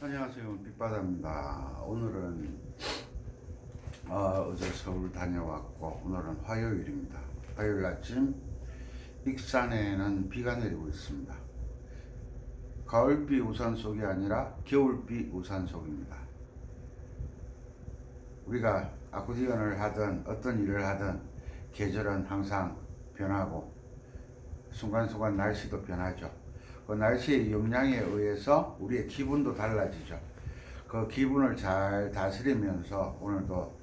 안녕하세요. 빛바다입니다. 오늘은 어제 서울 다녀왔고 오늘은 화요일입니다. 화요일 아침 익산에는 비가 내리고 있습니다. 가을비 우산 속이 아니라 겨울비 우산 속입니다. 우리가 아코디언을 하든 어떤 일을 하든 계절은 항상 변하고 순간순간 날씨도 변하죠. 그 날씨의 영향에 의해서 우리의 기분도 달라지죠. 그 기분을 잘 다스리면서 오늘도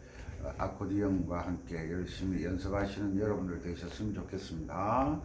아코디언과 함께 열심히 연습하시는 여러분들 되셨으면 좋겠습니다.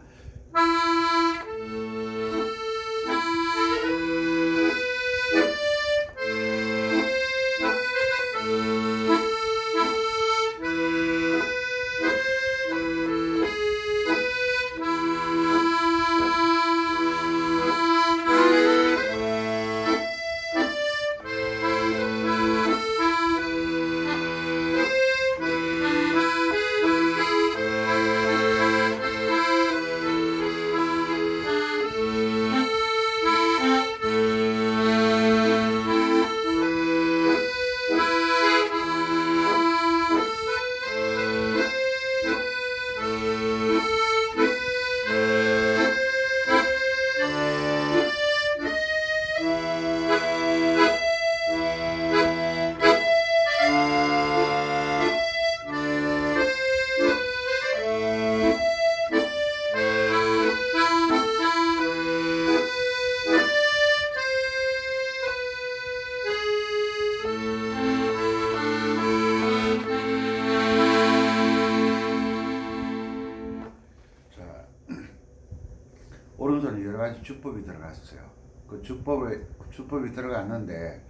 오른손에 여러 가지 주법이 들어갔어요. 그 주법이 들어갔는데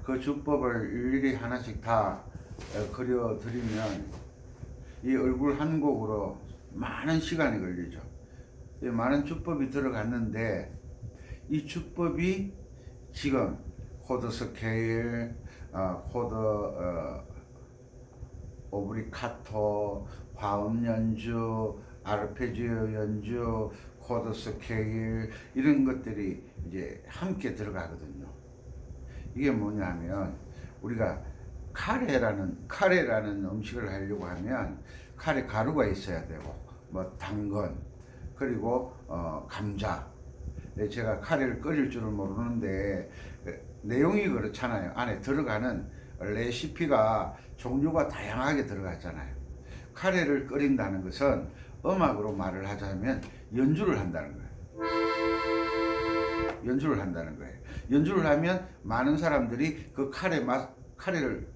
그 주법을 일일이 하나씩 다 그려드리면 이 얼굴 한 곡으로 많은 시간이 걸리죠. 많은 주법이 들어갔는데 이 주법이 지금 코드 스케일, 코드 오브리카토, 화음 연주, 아르페지오 연주, 코드 스케일 이런 것들이 이제 함께 들어가거든요. 이게 뭐냐면 우리가 카레라는 음식을 하려고 하면 카레 가루가 있어야 되고 뭐 당근 그리고 감자. 제가 카레를 끓일 줄은 모르는데 내용이 그렇잖아요. 안에 들어가는 레시피가 종류가 다양하게 들어갔잖아요. 카레를 끓인다는 것은 음악으로 말을 하자면 연주를 한다는 거예요. 연주를 한다는 거예요. 연주를 하면 많은 사람들이 그 카레를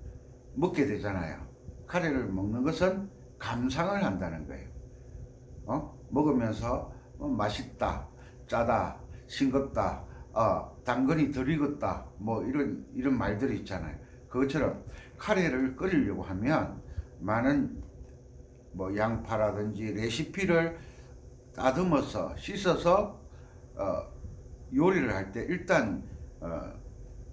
먹게 되잖아요. 카레를 먹는 것은 감상을 한다는 거예요. 먹으면서 맛있다, 짜다, 싱겁다, 당근이 덜 익었다, 뭐 이런 말들이 있잖아요. 그것처럼 카레를 끓이려고 하면 많은 뭐 양파라든지 레시피를 다듬어서 씻어서 요리를 할 때 일단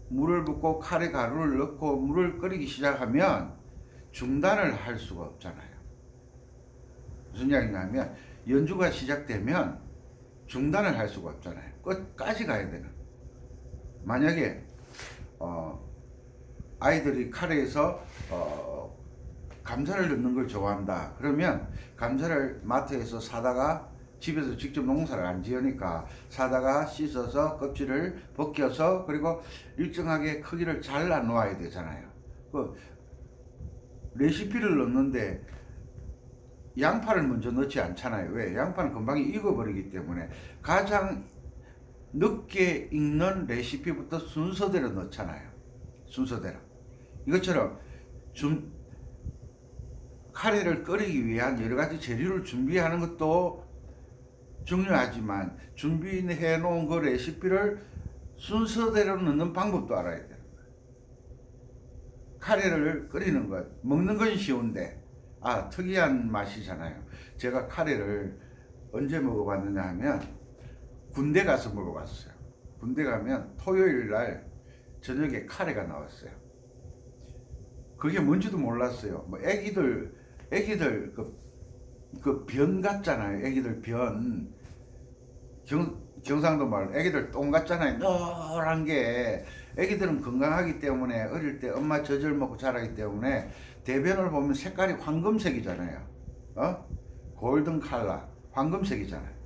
물을 붓고 카레 가루를 넣고 물을 끓이기 시작하면 중단을 할 수가 없잖아요. 무슨 이야기냐면 연주가 시작되면 중단을 할 수가 없잖아요. 끝까지 가야 되는. 만약에 아이들이 카레에서 감자를 넣는 걸 좋아한다. 그러면 감자를 마트에서 사다가 집에서 직접 농사를 안 지으니까 사다가 씻어서 껍질을 벗겨서 그리고 일정하게 크기를 잘라 놓아야 되잖아요. 그 레시피를 넣는데 양파를 먼저 넣지 않잖아요. 왜? 양파는 금방 익어버리기 때문에 가장 늦게 익는 레시피부터 순서대로 넣잖아요. 순서대로. 이것처럼 카레를 끓이기 위한 여러 가지 재료를 준비하는 것도 중요하지만 준비해 놓은 그 레시피를 순서대로 넣는 방법도 알아야 돼요. 카레를 끓이는 것, 먹는 건 쉬운데 특이한 맛이잖아요. 제가 카레를 언제 먹어봤느냐 하면 군대 가서 먹어봤어요. 군대 가면 토요일 날 저녁에 카레가 나왔어요. 그게 뭔지도 몰랐어요. 뭐 애기들 그 변 같잖아요. 애기들 변. 경상도 말 애기들 똥 같잖아요. 노란 게 애기들은 건강하기 때문에 어릴 때 엄마 젖을 먹고 자라기 때문에 대변을 보면 색깔이 황금색이잖아요. 골든 컬러, 황금색이잖아요.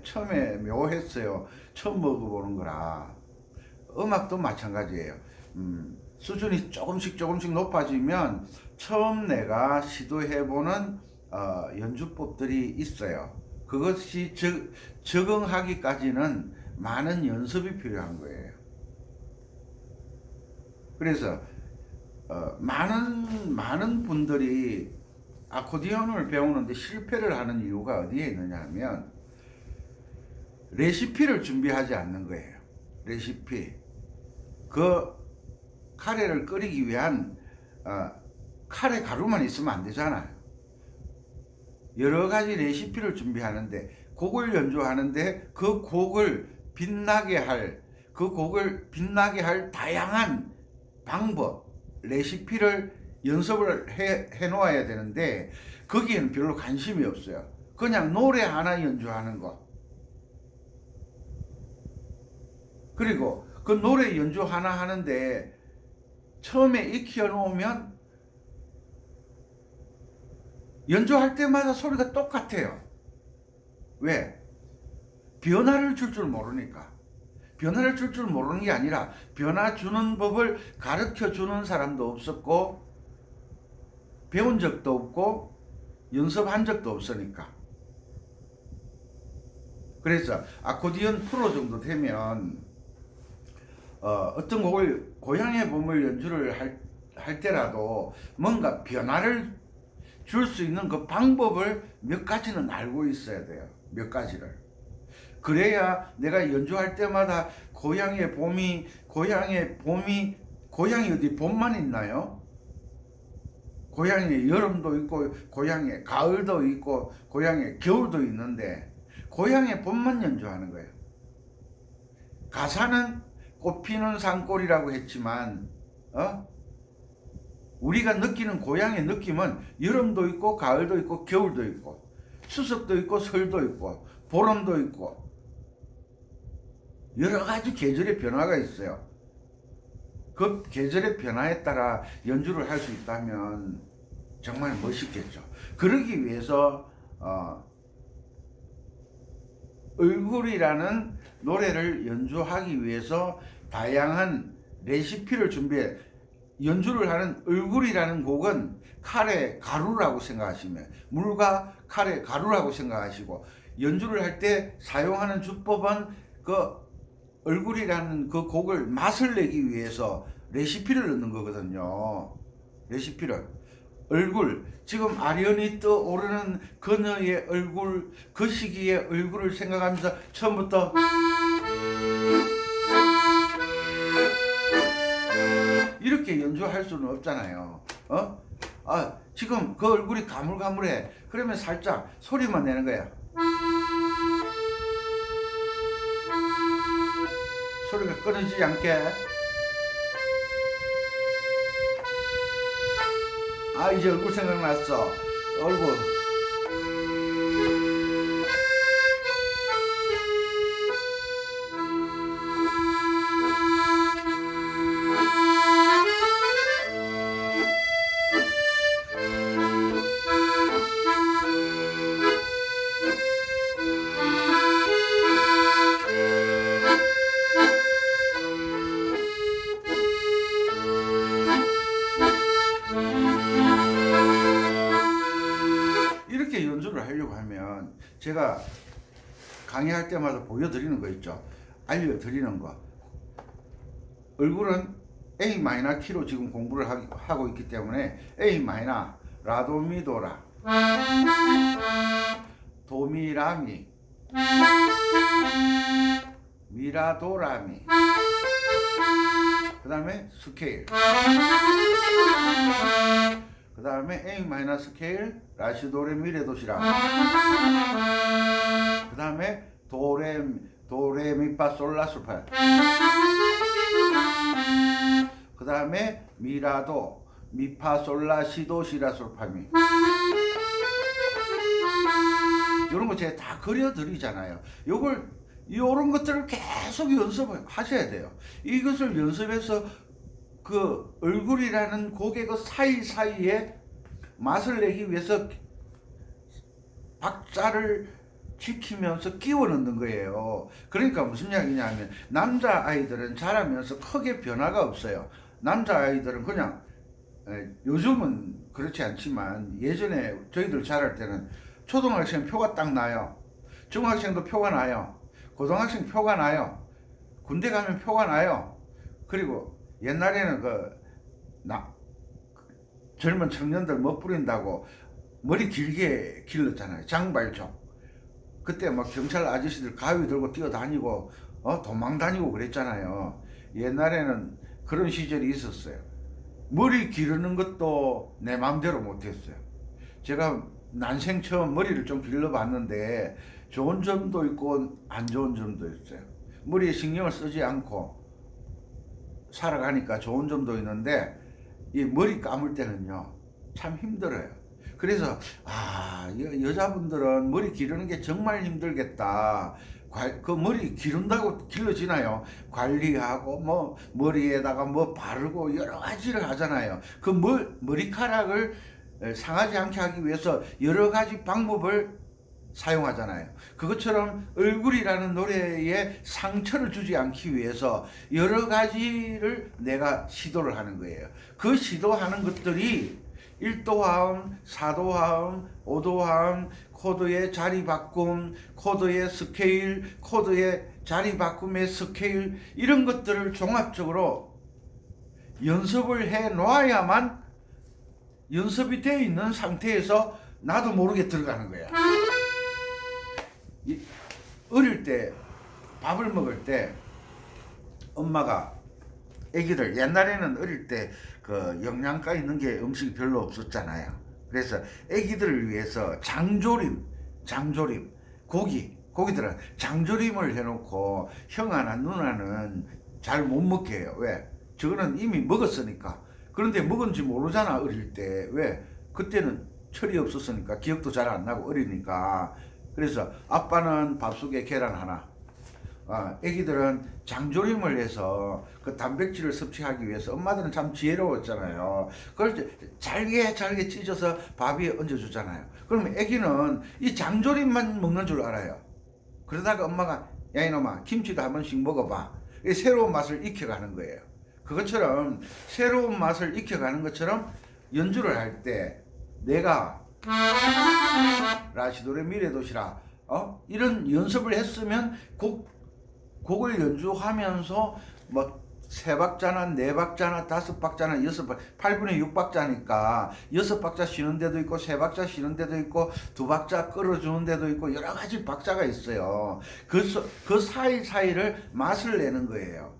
처음에 묘했어요. 처음 먹어보는 거라. 음악도 마찬가지예요. 수준이 조금씩 높아지면 처음 내가 시도해보는 연주법들이 있어요. 그것이 적응하기까지는 많은 연습이 필요한 거예요. 그래서 많은 분들이 아코디언을 배우는데 실패를 하는 이유가 어디에 있느냐 하면 레시피를 준비하지 않는 거예요. 레시피. 그 카레를 끓이기 위한 카레 가루만 있으면 안 되잖아요. 여러 가지 레시피를 준비하는데 곡을 연주하는데 그 곡을 빛나게 할 다양한 방법, 레시피를 연습을 해 놓아야 되는데 거기에는 별로 관심이 없어요. 그냥 노래 하나 연주하는 거. 그리고 그 노래 연주 하나 하는데 처음에 익혀 놓으면 연주할 때마다 소리가 똑같아요. 왜? 변화를 줄 줄 모르니까. 변화를 줄 줄 모르는 게 아니라 변화 주는 법을 가르쳐 주는 사람도 없었고 배운 적도 없고 연습한 적도 없으니까. 그래서 아코디언 프로 정도 되면 어떤 곡을 고향의 봄을 연주를 할 때라도 뭔가 변화를 줄 수 있는 그 방법을 몇 가지는 알고 있어야 돼요. 몇 가지를. 그래야 내가 연주할 때마다 고향의 봄이 어디 봄만 있나요? 고향에 여름도 있고 고향에 가을도 있고 고향에 겨울도 있는데 고향의 봄만 연주하는 거예요. 가사는 꽃피는 산골이라고 했지만 우리가 느끼는 고향의 느낌은 여름도 있고 가을도 있고 겨울도 있고 추석도 있고 설도 있고 보름도 있고 여러 가지 계절의 변화가 있어요. 그 계절의 변화에 따라 연주를 할 수 있다면 정말 멋있겠죠. 그러기 위해서 얼굴이라는 노래를 연주하기 위해서 다양한 레시피를 준비해. 연주를 하는 얼굴이라는 곡은 칼의 가루라고 생각하시면, 물과 칼의 가루라고 생각하시고, 연주를 할 때 사용하는 주법은 그 얼굴이라는 그 곡을 맛을 내기 위해서 레시피를 넣는 거거든요. 레시피를. 얼굴, 지금 아련히 떠오르는 그녀의 얼굴, 그 시기의 얼굴을 생각하면서 처음부터 이렇게 연주할 수는 없잖아요. 지금 그 얼굴이 가물가물해. 그러면 살짝 소리만 내는 거야. 소리가 끊어지지 않게. 이제 얼굴 생각났어. 얼굴. 이렇게 연주를 하려고 하면 제가 강의할 때마다 보여드리는 거 있죠. 알려드리는 거. 얼굴은 A 마이너 키로 지금 공부를 하고 있기 때문에 A 마이너, 라도미도라, 도미라미, 미라도라미, 그 다음에 스케일, 그 다음에 A 마이너 스케일, 라시도레미레도시라, 그 다음에 도레미파솔라솔파, 그 다음에 미라도, 미파솔라시도시라솔파미. 이런 거 제가 다 그려드리잖아요. 요걸 이런 것들을 계속 연습을 하셔야 돼요. 이것을 연습해서 그 얼굴이라는 고개 그 사이사이에 맛을 내기 위해서 박자를 지키면서 끼워 넣는 거예요. 그러니까 무슨 이야기냐면 남자아이들은 자라면서 크게 변화가 없어요. 남자아이들은 그냥 요즘은 그렇지 않지만 예전에 저희들 자랄 때는 초등학생 표가 딱 나요. 중학생도 표가 나요. 고등학생 표가 나요. 군대 가면 표가 나요. 그리고 옛날에는 젊은 청년들 멋부린다고 머리 길게 길렀잖아요. 장발종. 그때 막 경찰 아저씨들 가위 들고 뛰어다니고 도망 다니고 그랬잖아요. 옛날에는 그런 시절이 있었어요. 머리 기르는 것도 내 마음대로 못했어요. 제가 난생 처음 머리를 좀 길러봤는데 좋은 점도 있고 안 좋은 점도 있어요. 머리에 신경을 쓰지 않고 살아가니까 좋은 점도 있는데 이 머리 감을 때는요 참 힘들어요. 그래서 여자분들은 머리 기르는 게 정말 힘들겠다. 그 머리 기른다고 길러지나요? 관리하고 뭐 머리에다가 뭐 바르고 여러 가지를 하잖아요. 그 머리카락을 상하지 않게 하기 위해서 여러 가지 방법을 사용하잖아요. 그것처럼 얼굴이라는 노래에 상처를 주지 않기 위해서 여러 가지를 내가 시도를 하는 거예요. 그 시도하는 것들이 1도화음, 4도화음, 5도화음, 코드의 자리 바꿈, 코드의 스케일, 코드의 자리 바꿈의 스케일, 이런 것들을 종합적으로 연습을 해 놓아야만 연습이 되어 있는 상태에서 나도 모르게 들어가는 거야. 어릴 때 밥을 먹을 때 엄마가 애기들 옛날에는 어릴 때 그 영양가 있는 게 음식이 별로 없었잖아요. 그래서 애기들을 위해서 장조림 고기들은 장조림을 해놓고 형아나 누나는 잘 못 먹게 해요. 왜? 저거는 이미 먹었으니까. 그런데 먹은지 모르잖아 어릴 때. 왜? 그때는 철이 없었으니까 기억도 잘 안 나고 어리니까. 그래서 아빠는 밥 속에 계란 하나, 애기들은 장조림을 해서 그 단백질을 섭취하기 위해서 엄마들은 참 지혜로웠잖아요. 그걸 잘게 찢어서 밥 위에 얹어주잖아요. 그러면 애기는 이 장조림만 먹는 줄 알아요. 그러다가 엄마가 야 이놈아 김치도 한 번씩 먹어봐. 새로운 맛을 익혀가는 거예요. 그것처럼 새로운 맛을 익혀가는 것처럼 연주를 할 때 내가 라시도레미레도시라 이런 연습을 했으면 곡을 연주하면서 뭐 3박자나 4박자나 5박자나 6박자 8분의 6박자니까 6박자 쉬는 데도 있고 3박자 쉬는 데도 있고 2박자 끌어주는 데도 있고 여러 가지 박자가 있어요. 그 사이사이를 맛을 내는 거예요.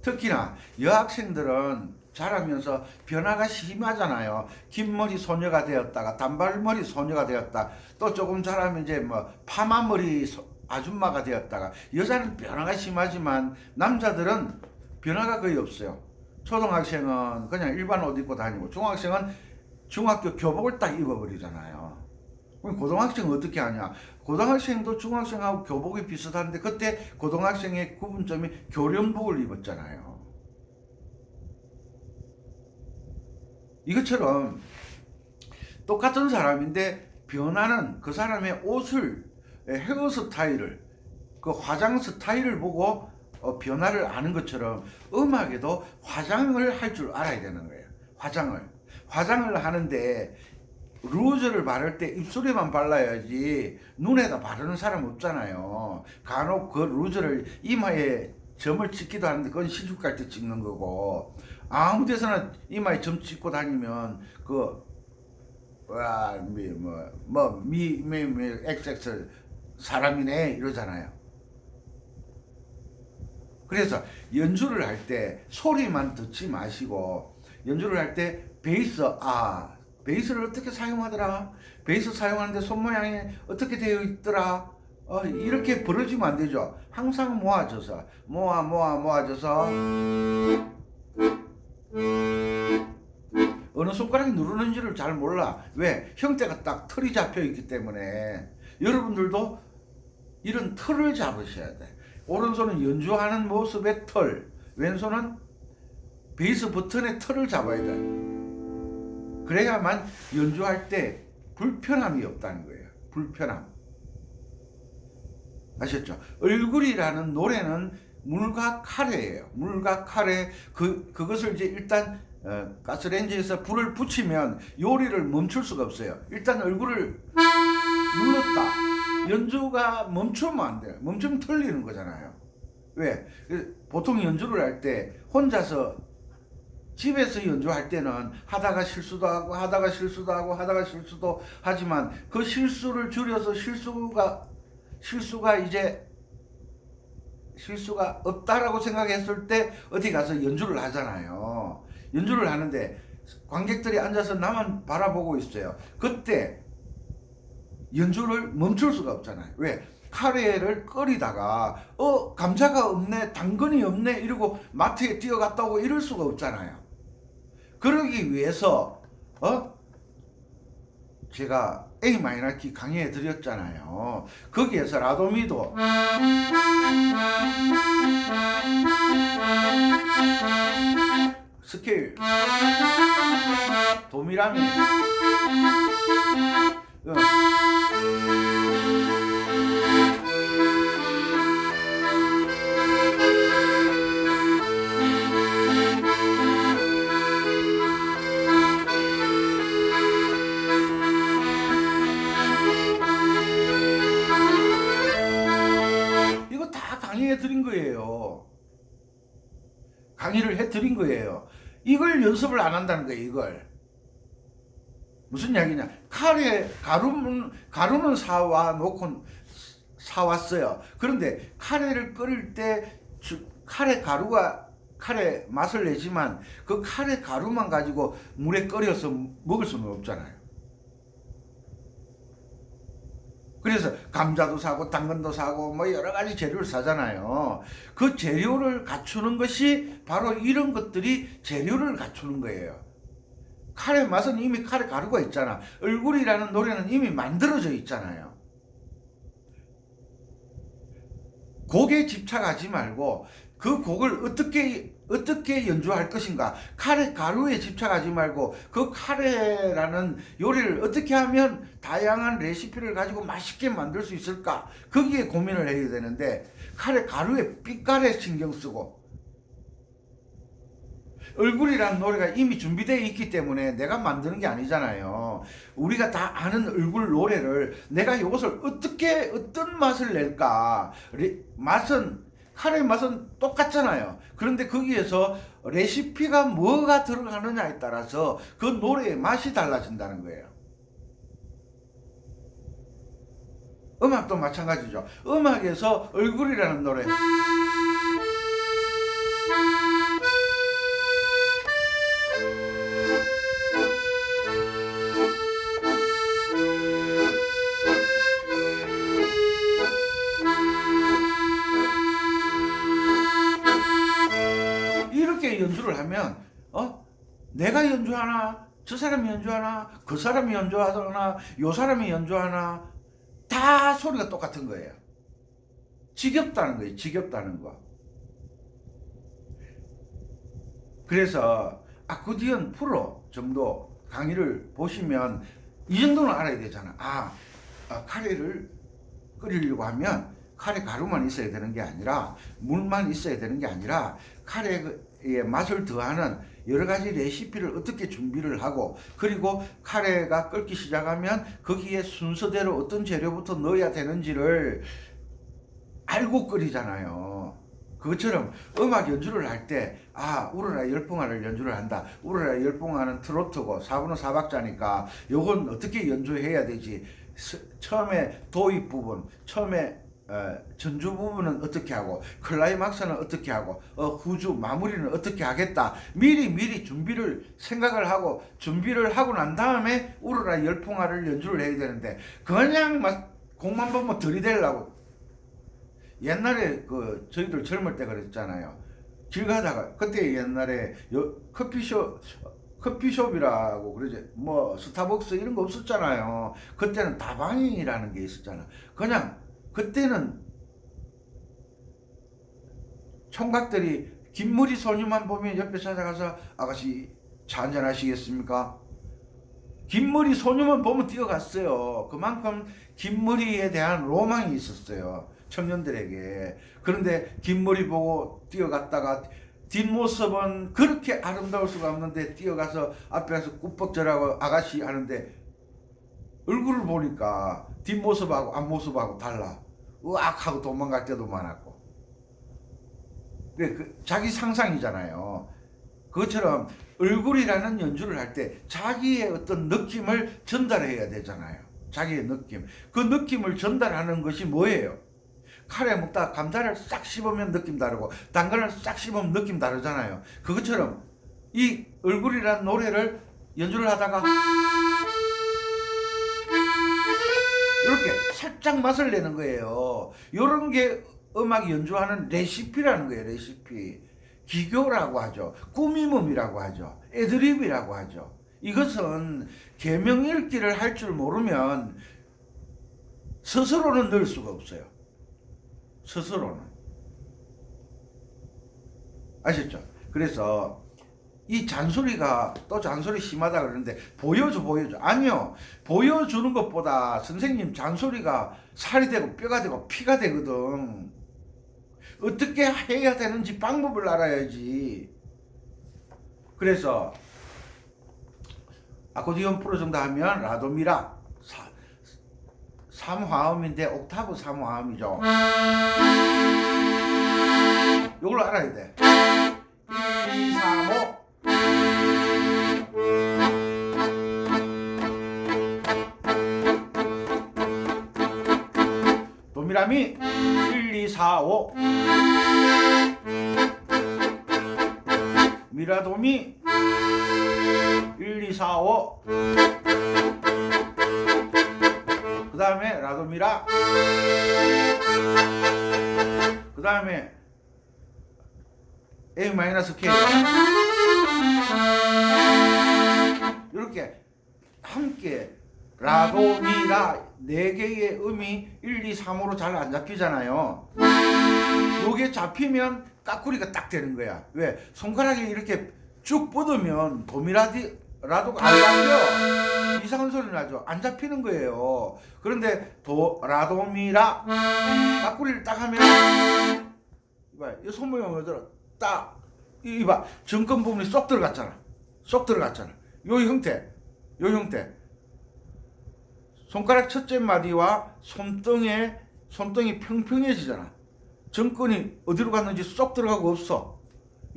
특히나 여학생들은 자라면서 변화가 심하잖아요. 긴 머리 소녀가 되었다가 단발머리 소녀가 되었다. 또 조금 자라면 이제 뭐 파마머리 아줌마가 되었다가. 여자는 변화가 심하지만 남자들은 변화가 거의 없어요. 초등학생은 그냥 일반 옷 입고 다니고 중학생은 중학교 교복을 딱 입어버리잖아요. 그럼 고등학생은 어떻게 하냐? 고등학생도 중학생하고 교복이 비슷한데 그때 고등학생의 구분점이 교련복을 입었잖아요. 이것처럼 똑같은 사람인데 변화는 그 사람의 옷을, 헤어스타일을, 그 화장 스타일을 보고 변화를 아는 것처럼 음악에도 화장을 할 줄 알아야 되는 거예요. 화장을 하는데 루즈를 바를 때 입술에만 발라야지 눈에다 바르는 사람 없잖아요. 간혹 그 루즈를 이마에 점을 찍기도 하는데 그건 시집 갈 때 찍는 거고, 아무 데서나 이마에 점 찍고 다니면 XX 사람이네 이러잖아요. 그래서 연주를 할 때 소리만 듣지 마시고 연주를 할 때 베이스를 어떻게 사용하더라, 베이스 사용하는데 손 모양이 어떻게 되어 있더라, 이렇게 벌어지면 안 되죠. 항상 모아져서 어느 손가락이 누르는지를 잘 몰라. 왜? 형태가 딱 틀이 잡혀 있기 때문에. 여러분들도 이런 틀을 잡으셔야 돼. 오른손은 연주하는 모습의 틀, 왼손은 베이스 버튼의 틀을 잡아야 돼. 그래야만 연주할 때 불편함이 없다는 거예요. 불편함. 아셨죠? 얼굴이라는 노래는 물과 카레예요. 물과 카레. 그것을 이제 일단 가스레인지에서 불을 붙이면 요리를 멈출 수가 없어요. 일단 얼굴을 눌렀다. 연주가 멈추면 안 돼요. 멈추면 틀리는 거잖아요. 왜? 보통 연주를 할 때 혼자서 집에서 연주할 때는 하다가 실수도 하고 하다가 실수도 하고 하다가 실수도 하지만 그 실수를 줄여서 실수가 없다라고 생각했을 때 어디 가서 연주를 하잖아요. 연주를 하는데 관객들이 앉아서 나만 바라보고 있어요. 그때 연주를 멈출 수가 없잖아요. 왜? 카레를 끓이다가 감자가 없네, 당근이 없네 이러고 마트에 뛰어갔다 오고 이럴 수가 없잖아요. 그러기 위해서 제가 A 마이너 키 강의해 드렸잖아요. 거기에서 라도미도 스케일 도미라미 이거 다 강의해 드린 거예요. 강의를 해 드린 거예요. 이걸 연습을 안 한다는 거예요. 이걸 무슨 이야기냐? 가루는 사왔어요. 그런데 카레를 끓일 때 카레 맛을 내지만 그 카레 가루만 가지고 물에 끓여서 먹을 수는 없잖아요. 그래서 감자도 사고 당근도 사고 뭐 여러 가지 재료를 사잖아요. 그 재료를 갖추는 것이 바로 이런 것들이 재료를 갖추는 거예요. 카레 맛은 이미 카레 가루가 있잖아. 얼굴이라는 노래는 이미 만들어져 있잖아요. 곡에 집착하지 말고 그 곡을 어떻게 연주할 것인가. 카레 가루에 집착하지 말고 그 카레라는 요리를 어떻게 하면 다양한 레시피를 가지고 맛있게 만들 수 있을까. 거기에 고민을 해야 되는데 카레 가루에 빛깔에 신경 쓰고 얼굴이라는 노래가 이미 준비되어 있기 때문에 내가 만드는 게 아니잖아요. 우리가 다 아는 얼굴 노래를 내가 이것을 어떤 맛을 낼까. 카레 맛은 똑같잖아요. 그런데 거기에서 레시피가 뭐가 들어가느냐에 따라서 그 노래의 맛이 달라진다는 거예요. 음악도 마찬가지죠. 음악에서 얼굴이라는 노래 이렇게 연주를 하면 내가 연주하나 저 사람이 연주하나 그 사람이 연주하나 요 사람이 연주하나 다 소리가 똑같은 거예요. 지겹다는 거예요. 지겹다는 거. 그래서 아코디언 프로 정도 강의를 보시면 이 정도는 알아야 되잖아. 카레를 끓이려고 하면 카레 가루만 있어야 되는 게 아니라 물만 있어야 되는 게 아니라 카레의 맛을 더하는 여러 가지 레시피를 어떻게 준비를 하고 그리고 카레가 끓기 시작하면 거기에 순서대로 어떤 재료부터 넣어야 되는지를 알고 끓이잖아요. 그것처럼 음악 연주를 할 때 우러라 열풍화를 연주를 한다. 우러라 열풍화는 트로트고 4분은 4박자니까 요건 어떻게 연주해야 되지. 처음에 도입 부분, 처음에 전주 부분은 어떻게 하고 클라이막스는 어떻게 하고 후주 마무리는 어떻게 하겠다. 미리 생각을 하고 준비를 하고 난 다음에 우러라 열풍화를 연주를 해야 되는데 그냥 막 곡만 보면 들이대려고. 옛날에 저희들 젊을 때 그랬잖아요. 길 가다가 그때 옛날에 커피숍이라고 그러지 뭐 스타벅스 이런 거 없었잖아요. 그때는 다방이라는 게 있었잖아. 그냥 그때는 총각들이 김무리 소녀만 보면 옆에 찾아가서 아가씨 차 한잔 하시겠습니까? 김무리 소녀만 보면 뛰어갔어요. 그만큼 김무리에 대한 로망이 있었어요. 청년들에게. 그런데 김무리 보고 뛰어갔다가 뒷모습은 그렇게 아름다울 수가 없는데 뛰어가서 앞에 가서 꾸벅절하고 아가씨 하는데 얼굴을 보니까 뒷모습하고 앞모습하고 달라. 으악하고 도망갈 때도 많았고. 자기 상상이잖아요. 그것처럼 얼굴이라는 연주를 할 때 자기의 어떤 느낌을 전달해야 되잖아요. 자기의 느낌. 그 느낌을 전달하는 것이 뭐예요? 카레 먹다 감자를 싹 씹으면 느낌 다르고 당근을 싹 씹으면 느낌 다르잖아요. 그것처럼 이 얼굴이라는 노래를 연주를 하다가 이렇게 살짝 맛을 내는 거예요. 이런 게 음악 연주하는 레시피라는 거예요. 레시피. 기교라고 하죠. 꾸밈음이라고 하죠. 애드립이라고 하죠. 이것은 계명 읽기를 할 줄 모르면 스스로는 넣을 수가 없어요. 스스로는. 아셨죠? 그래서 이 잔소리가 또 잔소리 심하다 그러는데 보여줘. 아니요. 보여주는 것보다 선생님 잔소리가 살이 되고 뼈가 되고 피가 되거든. 어떻게 해야 되는지 방법을 알아야지. 그래서 아코디언 풀어준다 하면 라도미라 3화음인데 옥타브 3화음이죠. 요걸 알아야 돼. 1, 2, 3, 5 도미라미 1, 2, 4, 5 미라도미 1, 2, 4, 5 그 다음에 라도미라 그 다음에 A-K 이렇게 함께 라도미라 4개의 음이 1, 2, 3으로 잘 안 잡히잖아요. 요게 잡히면 까꾸리가 딱 되는 거야. 왜? 손가락이 이렇게 쭉 뻗으면 도미라도가 안 잡혀. 이상한 소리 나죠. 안 잡히는 거예요. 그런데 라도미라 까꾸리를 딱 하면 이봐, 이 손모양 어디로 딱 이봐, 정권 부분이 쏙 들어갔잖아. 요 형태. 손가락 첫째 마디와 손등이 평평해지잖아. 정권이 어디로 갔는지 쏙 들어가고 없어.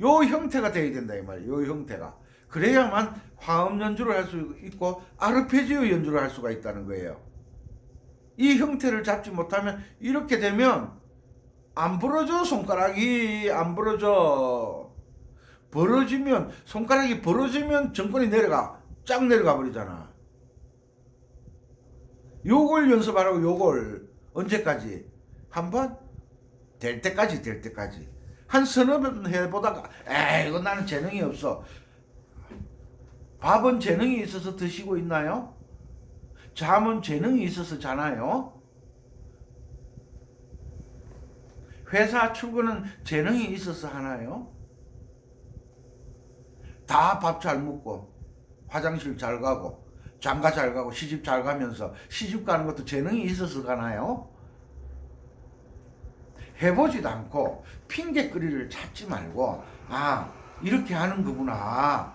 요 형태가 돼야 된다 이 말이야. 요 형태가. 그래야만 화음 연주를 할 수 있고 아르페지오 연주를 할 수가 있다는 거예요. 이 형태를 잡지 못하면 이렇게 되면 안 부러져. 손가락이 안 부러져. 손가락이 벌어지면 정권이 쫙 내려가 버리잖아. 요걸 연습하라고. 요걸 언제까지? 한번 될 때까지. 한 서너 번 해보다가 이거 나는 재능이 없어. 밥은 재능이 있어서 드시고 있나요? 잠은 재능이 있어서 자나요? 회사 출근은 재능이 있어서 하나요? 다 밥 잘 먹고 화장실 잘 가고 장가 잘 가고 시집 잘 가면서 시집 가는 것도 재능이 있어서 가나요? 해보지도 않고 핑계거리를 찾지 말고 이렇게 하는 거구나.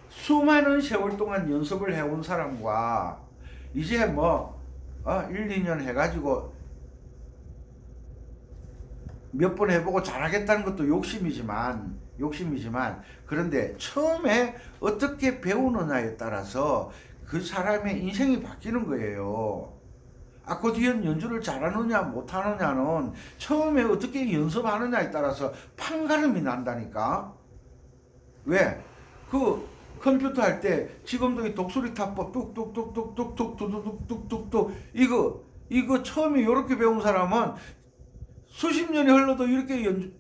수많은 세월 동안 연습을 해온 사람과 이제 1, 2년 해가지고 몇 번 해보고 잘하겠다는 것도 욕심이지만 그런데 처음에 어떻게 배우느냐에 따라서 그 사람의 인생이 바뀌는 거예요. 아코디언 연주를 잘하느냐 못하느냐는 처음에 어떻게 연습하느냐에 따라서 판가름이 난다니까. 왜? 그 컴퓨터 할 때 지금도 이 독수리 타법 뚝뚝뚝뚝뚝뚝뚝뚝뚝뚝 이거 처음에 이렇게 배운 사람은 수십 년이 흘러도 이렇게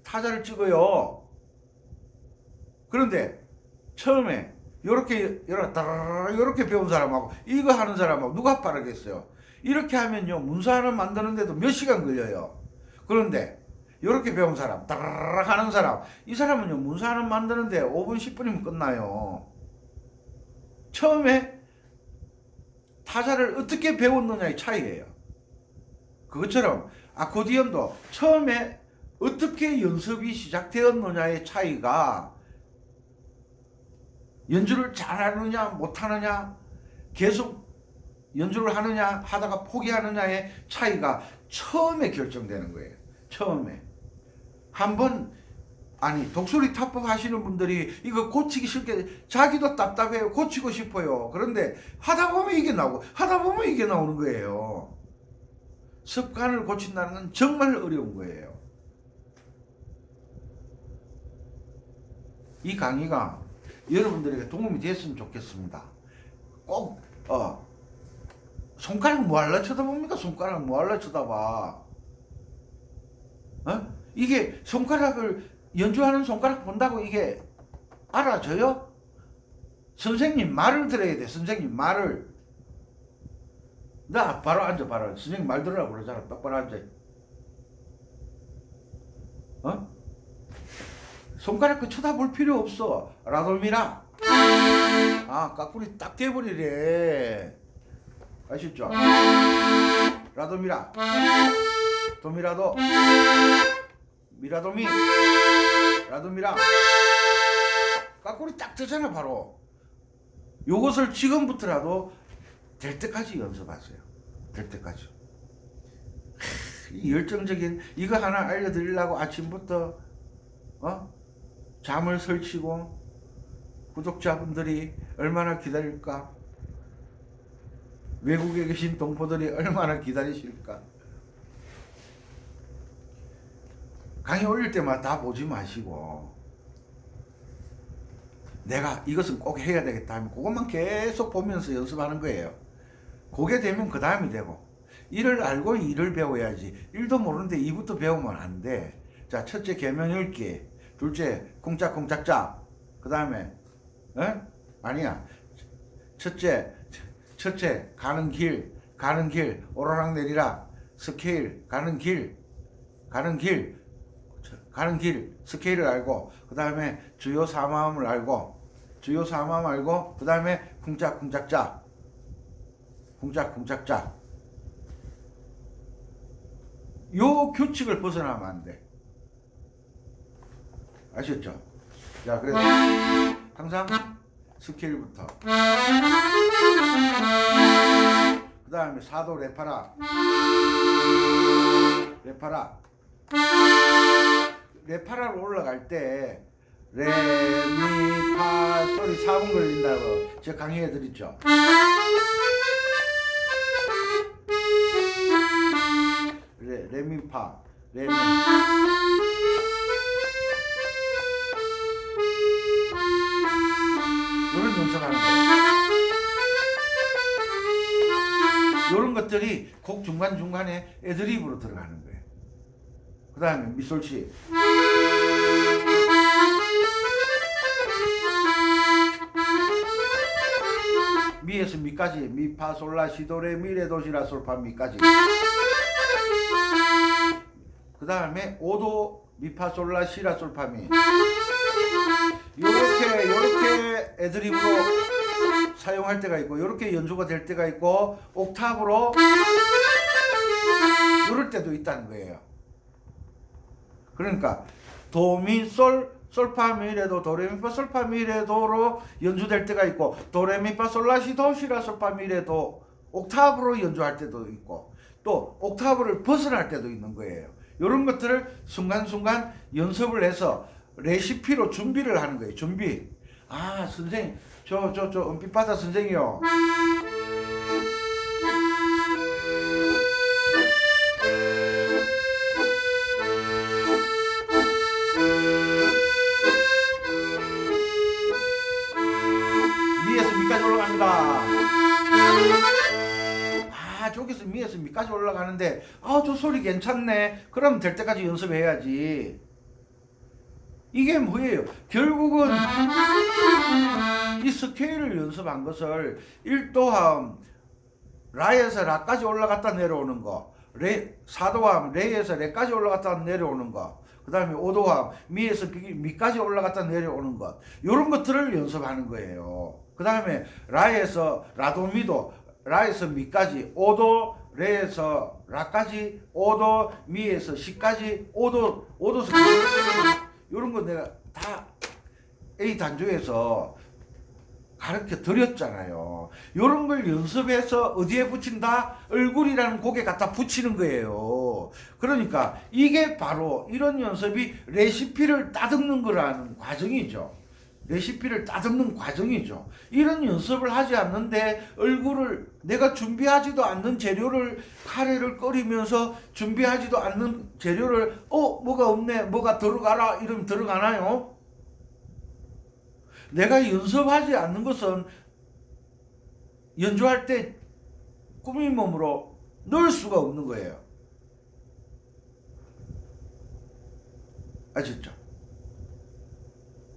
타자를 찍어요. 그런데 처음에 이렇게 배운 사람하고 이거 하는 사람하고 누가 빠르겠어요? 이렇게 하면요 문서 하나 만드는데도 몇 시간 걸려요. 그런데 이렇게 배운 사람, 따라락 하는 사람, 이 사람은요 문서 하나 만드는데 5분 10분이면 끝나요. 처음에 타자를 어떻게 배웠느냐의 차이예요. 그것처럼 아코디언도 처음에 어떻게 연습이 시작되었느냐의 차이가 연주를 잘하느냐 못하느냐, 계속 연주를 하느냐 하다가 포기하느냐의 차이가 처음에 결정되는 거예요. 처음에 한번 아니 독수리 타법 하시는 분들이 이거 고치기 싫게, 자기도 답답해요. 고치고 싶어요. 그런데 하다 보면 이게 나오고 하다 보면 이게 나오는 거예요. 습관을 고친다는 건 정말 어려운 거예요. 이 강의가 여러분들에게 도움이 됐으면 좋겠습니다. 꼭 손가락 뭐하려 쳐다봅니까? 손가락 뭐하려 쳐다봐? 이게 손가락을 연주하는 손가락 본다고 이게 알아져요? 선생님 말을 들어야 돼. 선생님 말을. 나 바로 앉아 봐라. 선생님 말 들으라고 그러잖아. 똑바로 앉아. 손가락 그 쳐다볼 필요 없어. 라도미라. 아, 까꾸리 딱 돼버리래. 아시죠? 라도미라. 도미라도. 미라도미. 라도미라. 까꾸리 딱 되잖아 바로. 요것을 지금부터라도 될 때까지 연습하세요. 될 때까지. 이 열정적인 이거 하나 알려드리려고 아침부터 잠을 설치고 구독자분들이 얼마나 기다릴까? 외국에 계신 동포들이 얼마나 기다리실까? 강의 올릴 때마다 다 보지 마시고 내가 이것은 꼭 해야 되겠다 하면 그것만 계속 보면서 연습하는 거예요. 그게 되면 그 다음이 되고, 1을 알고 2를 배워야지. 1도 모르는데 2부터 배우면 안 돼. 자, 첫째 계명 읽기, 둘째 쿵짝쿵짝짝, 그 다음에 아니야, 첫째 가는 길 오르락 내리락, 스케일 가는 길 스케일을 알고, 그 다음에 주요 사마음을 알고, 그 다음에 쿵짝쿵짝짝 요 규칙을 벗어나면 안 돼. 아셨죠? 자, 그래서 항상 스케일부터, 그 다음에 사도 레파라로 올라갈 때 레, 미, 파, 솔이 4분 걸린다고 제가 강의해 드렸죠. 레, 미, 파, 레, 미. 이런 연습하는 거예요. 이런 것들이 곡 중간중간에 애드립으로 들어가는 거예요. 그 다음에 미솔치. 미에서 미까지, 미, 파, 솔, 라, 시, 도, 레, 미, 레, 도, 시, 라, 솔, 파, 미까지. 그 다음에 오도, 미, 파, 솔, 라, 시, 라, 솔, 파, 미. 요렇게 애드립으로 사용할 때가 있고, 요렇게 연주가 될 때가 있고, 옥탑으로 요럴 때도 있다는 거예요. 그러니까 도미솔 솔파미레도 도레미파 솔파미레도로 연주될 때가 있고, 도레미파 솔라시도 시라 솔파미레도 옥타브로 연주할 때도 있고, 또 옥타브를 벗어날 때도 있는 거예요. 이런 것들을 순간순간 연습을 해서 레시피로 준비를 하는 거예요. 준비. 아, 선생님, 저 은빛바다 선생이요. 저기서 미에서 미까지 올라가는데 저 소리 괜찮네. 그럼 될 때까지 연습해야지. 이게 뭐예요? 결국은 이 스케일을 연습한 것을 1도함 라에서 라까지 올라갔다 내려오는 거, 사도함 레에서 레까지 올라갔다 내려오는 거, 그 다음에 오도함 미에서 미까지 올라갔다 내려오는 것, 이런 것들을 연습하는 거예요. 그 다음에 라에서 라도미도, 라에서 미까지, 오도 레에서 라까지, 오도 미에서 시까지, 오도서 이런 거 내가 다 A 단조에서 가르쳐 드렸잖아요. 이런 걸 연습해서 어디에 붙인다? 얼굴이라는 곡에 갖다 붙이는 거예요. 그러니까 이게 바로 이런 연습이 레시피를 따듬는 거라는 과정이죠. 레시피를 따듬는 과정이죠. 이런 연습을 하지 않는데 얼굴을 내가 준비하지도 않는 재료를 카레를 끓이면서 준비하지도 않는 재료를 뭐가 없네, 뭐가 들어가라 이러면 들어가나요? 내가 연습하지 않는 것은 연주할 때 꾸민 몸으로 넣을 수가 없는 거예요. 아셨죠?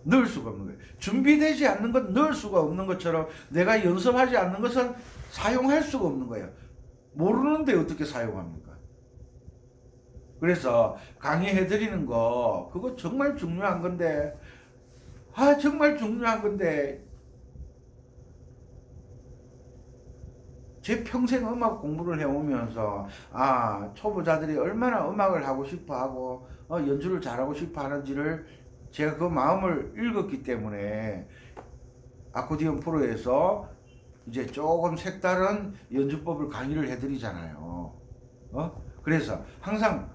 넣을 수가 없는 거예요. 준비되지 않는 것 넣을 수가 없는 것처럼 내가 연습하지 않는 것은 사용할 수가 없는 거예요. 모르는데 어떻게 사용합니까? 그래서 강의해드리는 거 그거 정말 중요한 건데 정말 중요한 건데 제 평생 음악 공부를 해오면서 초보자들이 얼마나 음악을 하고 싶어하고 연주를 잘하고 싶어하는지를 제가 그 마음을 읽었기 때문에 아코디언 프로에서 이제 조금 색다른 연주법을 강의를 해드리잖아요. 그래서 항상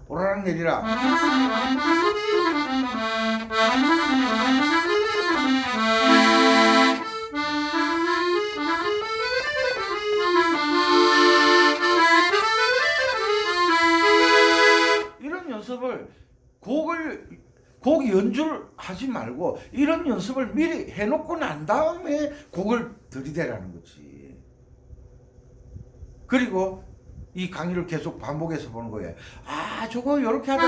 오라락 내리라. 이런 연습을 곡 연주를 하지 말고 이런 연습을 미리 해놓고 난 다음에 곡을 들이대라는 거지. 그리고 이 강의를 계속 반복해서 보는 거예요. 저거 이렇게 하다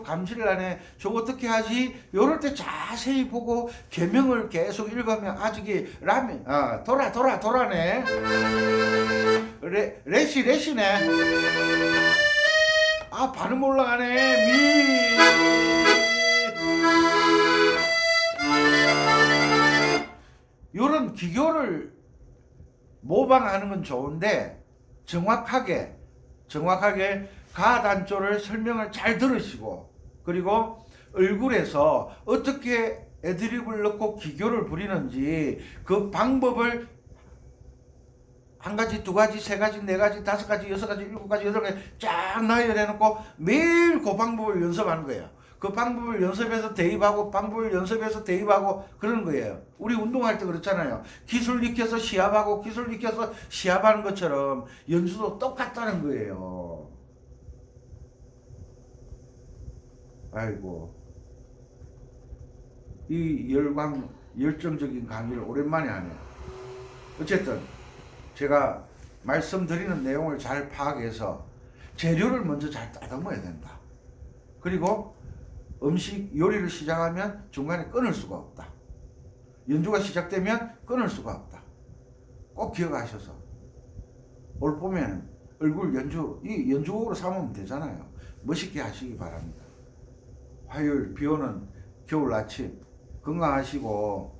감지를 하네. 저거 어떻게 하지? 이럴 때 자세히 보고 계명을 계속 읽으면 아직이 라면 도라네. 레시네. 발음 올라가네. 이런 기교를 모방하는 건 좋은데 정확하게 가 단조를 설명을 잘 들으시고 그리고 얼굴에서 어떻게 애드립을 넣고 기교를 부리는지 그 방법을 한 가지, 두 가지, 세 가지, 네 가지, 다섯 가지, 여섯 가지, 일곱 가지, 여덟 가지 쫙 나열해놓고 매일 그 방법을 연습하는 거예요. 그 방법을 연습해서 대입하고 방법을 연습해서 대입하고 그러는 거예요. 우리 운동할 때 그렇잖아요. 기술 익혀서 시합하고 기술 익혀서 시합하는 것처럼 연주도 똑같다는 거예요. 아이고, 이 열정적인 강의를 오랜만에 하네요. 어쨌든 제가 말씀드리는 내용을 잘 파악해서 재료를 먼저 잘 따듬어야 된다. 그리고 음식 요리를 시작하면 중간에 끊을 수가 없다. 연주가 시작되면 끊을 수가 없다. 꼭 기억하셔서 올 봄에는 얼굴 연주 이 연주곡으로 삼으면 되잖아요. 멋있게 하시기 바랍니다. 화요일 비 오는 겨울 아침 건강하시고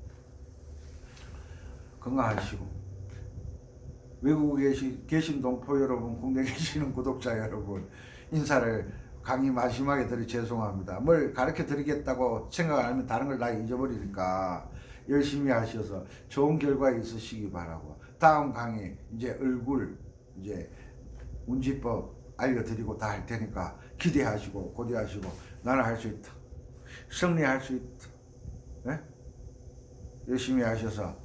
외국에 계신 동포 여러분, 국내에 계시는 구독자 여러분, 인사를 강의 마지막에 드리 죄송합니다. 뭘 가르쳐 드리겠다고 생각 안 하면 다른 걸 다 잊어버리니까 열심히 하셔서 좋은 결과 있으시기 바라고, 다음 강의 이제 얼굴 이제 운지법 알려드리고 다 할 테니까 기대하시고 고대하시고 나는 할 수 있다, 승리할 수 있다, 네? 열심히 하셔서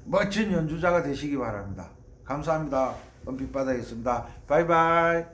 멋진 연주자가 되시기 바랍니다. 감사합니다. 은빛바다였습니다. 바이바이.